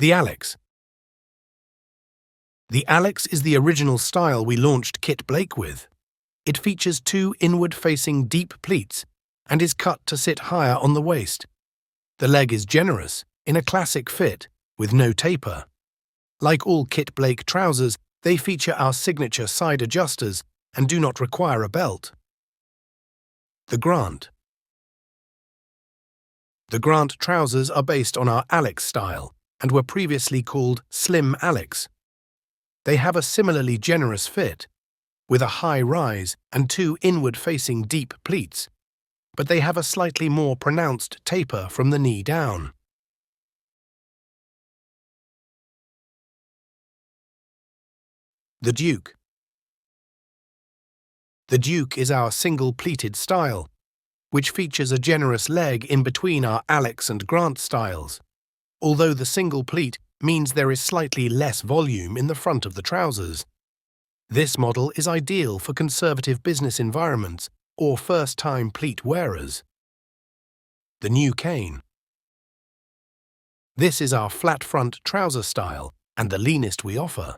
The Alex. The Alex is the original style we launched Kit Blake with. It features two inward-facing deep pleats and is cut to sit higher on the waist. The leg is generous, in a classic fit, with no taper. Like all Kit Blake trousers, they feature our signature side adjusters and do not require a belt. The Grant. The Grant trousers are based on our Alex style and were previously called Slim Alex. They have a similarly generous fit, with a high rise and two inward-facing deep pleats, but they have a slightly more pronounced taper from the knee down. The Duke. The Duke is our single-pleated style, which features a generous leg in between our Alex and Grant styles, although the single pleat means there is slightly less volume in the front of the trousers. This model is ideal for conservative business environments or first-time pleat wearers. The New Cane. This is our flat-front trouser style and the leanest we offer.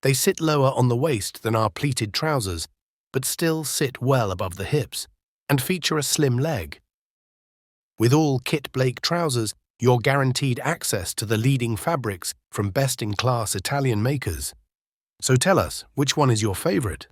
They sit lower on the waist than our pleated trousers, but still sit well above the hips and feature a slim leg. With all Kit Blake trousers, you're guaranteed access to the leading fabrics from best-in-class Italian makers. So tell us, which one is your favorite?